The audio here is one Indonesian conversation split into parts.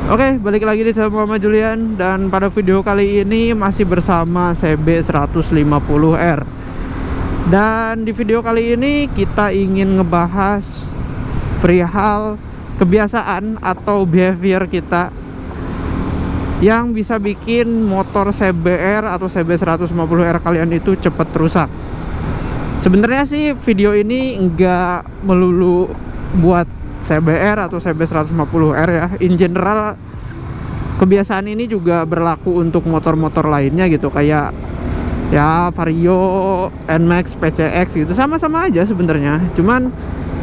Oke, balik lagi di saya Muhammad Julian. Dan pada video kali ini masih bersama CB 150R. Dan di video kali ini kita ingin ngebahas perihal kebiasaan atau behavior kita yang bisa bikin motor CBR atau CB 150R kalian itu cepat rusak. Sebenarnya sih video ini nggak melulu buat CBR atau CB 150R ya. In general, kebiasaan ini juga berlaku untuk motor-motor lainnya gitu, kayak ya Vario, NMAX, PCX gitu. Sama-sama aja sebenarnya. Cuman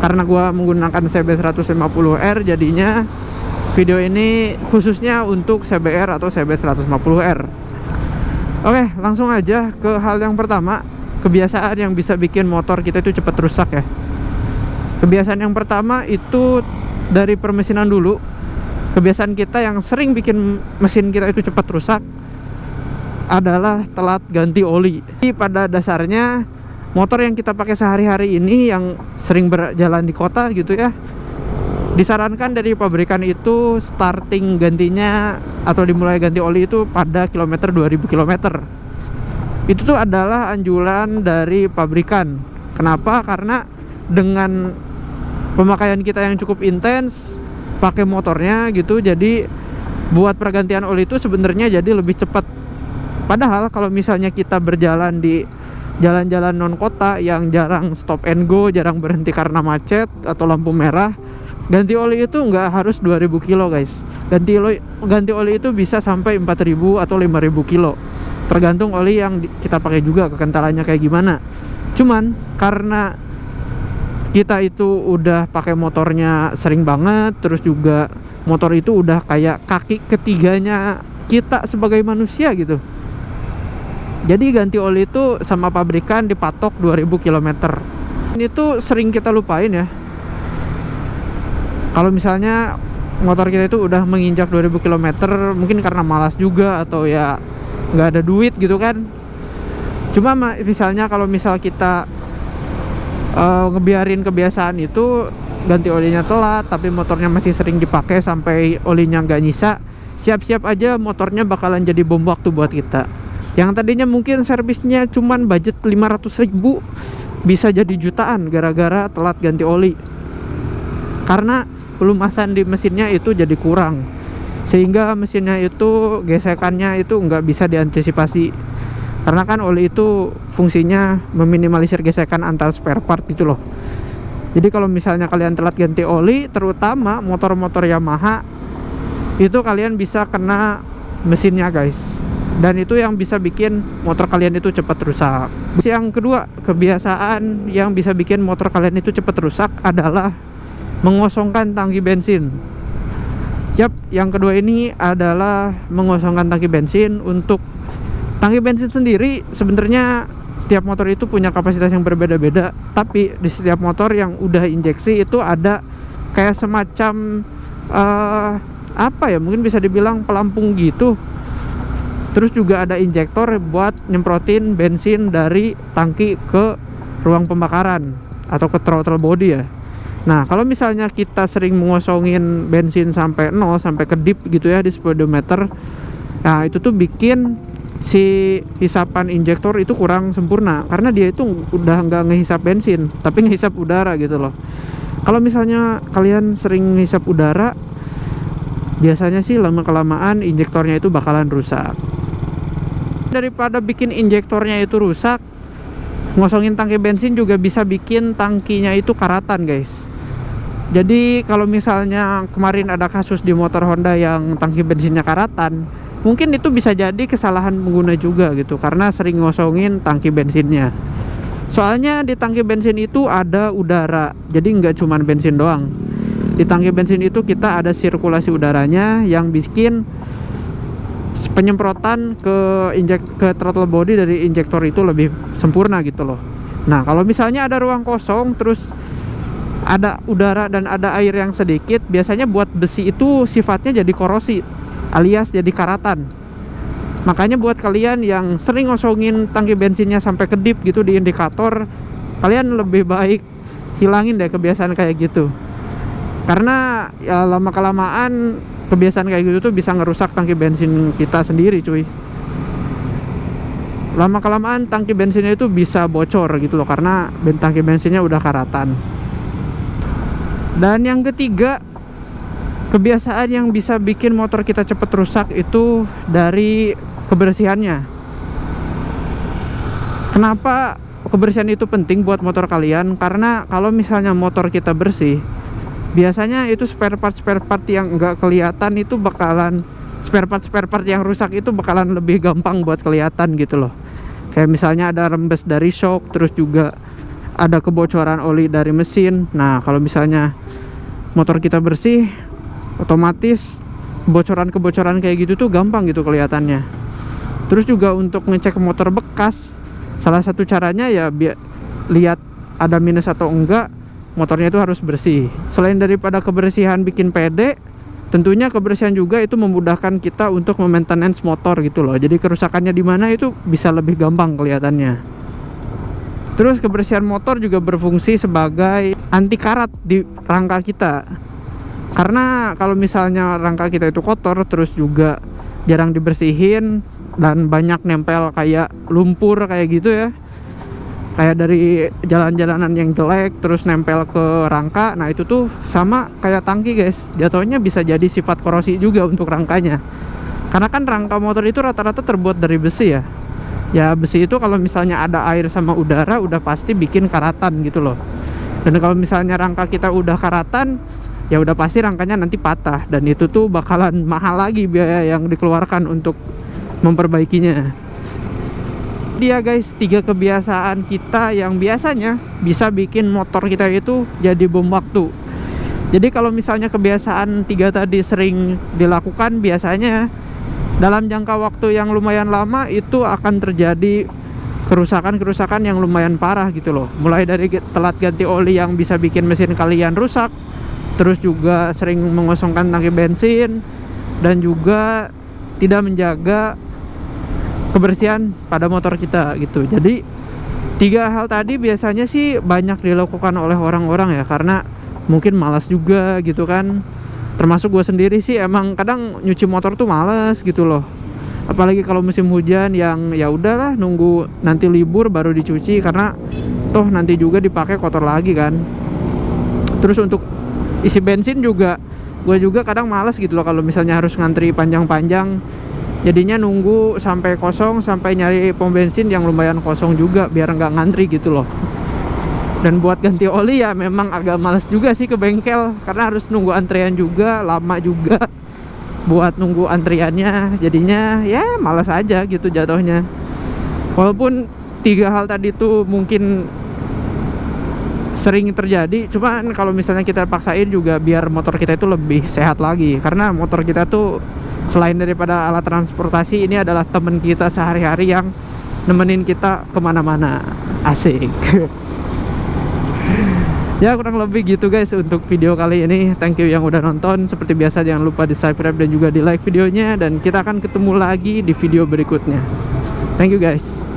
karena gua menggunakan CB 150R, jadinya video ini khususnya untuk CBR atau CB 150R. Oke, langsung aja ke hal yang pertama. Kebiasaan yang bisa bikin motor kita itu cepat rusak ya. Kebiasaan yang pertama itu dari permesinan dulu. Kebiasaan kita yang sering bikin mesin kita itu cepat rusak adalah telat ganti oli. Jadi pada dasarnya motor yang kita pakai sehari-hari ini yang sering berjalan di kota gitu ya, disarankan dari pabrikan itu starting gantinya atau dimulai ganti oli itu pada kilometer 2000 km. Itu tuh adalah anjuran dari pabrikan. Kenapa? Karena dengan pemakaian kita yang cukup intens pakai motornya gitu, jadi buat pergantian oli itu sebenarnya jadi lebih cepat. Padahal kalau misalnya kita berjalan di jalan-jalan non kota yang jarang stop and go, jarang berhenti karena macet atau lampu merah, ganti oli itu nggak harus 2000 kilo guys. Ganti oli itu bisa sampai 4000 atau 5000 kilo, tergantung oli yang kita pakai juga kekentalannya kayak gimana. Cuman karena kita itu udah pakai motornya sering banget, terus juga motor itu udah kayak kaki ketiganya kita sebagai manusia gitu. Jadi ganti oli itu sama pabrikan dipatok 2000 km. Ini tuh sering kita lupain ya. Kalau misalnya motor kita itu udah menginjak 2000 km, mungkin karena malas juga atau ya nggak ada duit gitu kan. Cuma misalnya kalau misal kita ngebiarin kebiasaan itu ganti olinya telat tapi motornya masih sering dipakai sampai olinya nggak nyisa, siap-siap aja motornya bakalan jadi bom waktu buat kita. Yang tadinya mungkin servisnya cuman budget 500.000 bisa jadi jutaan gara-gara telat ganti oli, karena pelumasan di mesinnya itu jadi kurang, sehingga mesinnya itu gesekannya itu nggak bisa diantisipasi. Karena kan oli itu fungsinya meminimalisir gesekan antar spare part gitu loh. Jadi kalau misalnya kalian telat ganti oli, terutama motor-motor Yamaha, itu kalian bisa kena mesinnya guys. Dan itu yang bisa bikin motor kalian itu cepat rusak. Yang kedua, kebiasaan yang bisa bikin motor kalian itu cepat rusak adalah mengosongkan tangki bensin. Yap, yang kedua ini adalah mengosongkan tangki bensin. Untuk tangki bensin sendiri sebenarnya tiap motor itu punya kapasitas yang berbeda-beda, tapi di setiap motor yang udah injeksi itu ada kayak semacam apa ya, mungkin bisa dibilang pelampung gitu. Terus juga ada injektor buat nyemprotin bensin dari tangki ke ruang pembakaran atau ke throttle body ya. Nah, kalau misalnya kita sering mengosongin bensin sampai 0, sampai kedip gitu ya di speedometer, nah itu tuh bikin si hisapan injektor itu kurang sempurna, karena dia itu udah nggak ngehisap bensin tapi ngehisap udara gitu loh. Kalau misalnya kalian sering ngehisap udara, biasanya sih lama-kelamaan injektornya itu bakalan rusak. Daripada bikin injektornya itu rusak, ngosongin tangki bensin juga bisa bikin tangkinya itu karatan guys. Jadi kalau misalnya kemarin ada kasus di motor Honda yang tangki bensinnya karatan, mungkin itu bisa jadi kesalahan pengguna juga gitu, karena sering ngosongin tangki bensinnya. Soalnya di tangki bensin itu ada udara, jadi nggak cuma bensin doang. Di tangki bensin itu kita ada sirkulasi udaranya yang bikin penyemprotan ke throttle body dari injektor itu lebih sempurna gitu loh. Nah, kalau misalnya ada ruang kosong terus ada udara dan ada air yang sedikit, biasanya buat besi itu sifatnya jadi korosi alias jadi karatan. Makanya buat kalian yang sering ngosongin tangki bensinnya sampai kedip gitu di indikator, kalian lebih baik hilangin deh kebiasaan kayak gitu. Karena ya lama kelamaan kebiasaan kayak gitu tuh bisa ngerusak tangki bensin kita sendiri cuy. Lama kelamaan tangki bensinnya itu bisa bocor gitu loh, karena tangki bensinnya udah karatan. Dan yang ketiga, kebiasaan yang bisa bikin motor kita cepet rusak itu dari kebersihannya. Kenapa kebersihan itu penting buat motor kalian? Karena kalau misalnya motor kita bersih, biasanya itu spare part yang nggak kelihatan itu bakalan, spare part yang rusak itu bakalan lebih gampang buat kelihatan gitu loh. Kayak misalnya ada rembes dari shock, terus juga ada kebocoran oli dari mesin. Nah kalau misalnya motor kita bersih, otomatis kebocoran kayak gitu tuh gampang gitu kelihatannya. Terus juga untuk ngecek motor bekas, salah satu caranya ya lihat ada minus atau enggak, motornya itu harus bersih. Selain daripada kebersihan bikin pede, tentunya kebersihan juga itu memudahkan kita untuk memaintenance motor gitu loh. Jadi kerusakannya di mana itu bisa lebih gampang kelihatannya. Terus kebersihan motor juga berfungsi sebagai anti karat di rangka kita. Karena kalau misalnya rangka kita itu kotor, terus juga jarang dibersihin dan banyak nempel kayak lumpur kayak gitu ya, kayak dari jalan-jalanan yang jelek terus nempel ke rangka. Nah itu tuh sama kayak tangki guys, jatuhnya bisa jadi sifat korosi juga untuk rangkanya. Karena kan rangka motor itu rata-rata terbuat dari besi ya. Ya besi itu kalau misalnya ada air sama udara udah pasti bikin karatan gitu loh. Dan kalau misalnya rangka kita udah karatan, ya udah pasti rangkanya nanti patah, dan itu tuh bakalan mahal lagi biaya yang dikeluarkan untuk memperbaikinya. Dia guys, 3 kebiasaan kita yang biasanya bisa bikin motor kita itu jadi bom waktu. Jadi kalau misalnya kebiasaan 3 tadi sering dilakukan, biasanya dalam jangka waktu yang lumayan lama itu akan terjadi kerusakan yang lumayan parah gitu loh. Mulai dari telat ganti oli yang bisa bikin mesin kalian rusak, terus juga sering mengosongkan tangki bensin, dan juga tidak menjaga kebersihan pada motor kita gitu. Jadi 3 hal tadi biasanya sih banyak dilakukan oleh orang-orang ya, karena mungkin malas juga gitu kan. Termasuk gue sendiri sih, emang kadang nyuci motor tuh males gitu loh. Apalagi kalau musim hujan yang ya udahlah nunggu nanti libur baru dicuci, karena toh nanti juga dipakai kotor lagi kan. Terus untuk isi bensin juga, gue juga kadang males gitu loh kalau misalnya harus ngantri panjang-panjang. Jadinya nunggu sampai kosong, sampai nyari pom bensin yang lumayan kosong juga biar nggak ngantri gitu loh. Dan buat ganti oli ya memang agak males juga sih ke bengkel, karena harus nunggu antrian juga, lama juga buat nunggu antriannya. Jadinya ya males aja gitu jatuhnya. Walaupun 3 hal tadi tuh mungkin sering terjadi, cuman kalau misalnya kita paksain juga biar motor kita itu lebih sehat lagi. Karena motor kita tuh selain daripada alat transportasi, ini adalah teman kita sehari-hari yang nemenin kita kemana-mana. Asik. Ya kurang lebih gitu guys untuk video kali ini. Thank you yang udah nonton. Seperti biasa jangan lupa di subscribe dan juga di like videonya, dan kita akan ketemu lagi di video berikutnya. Thank you guys.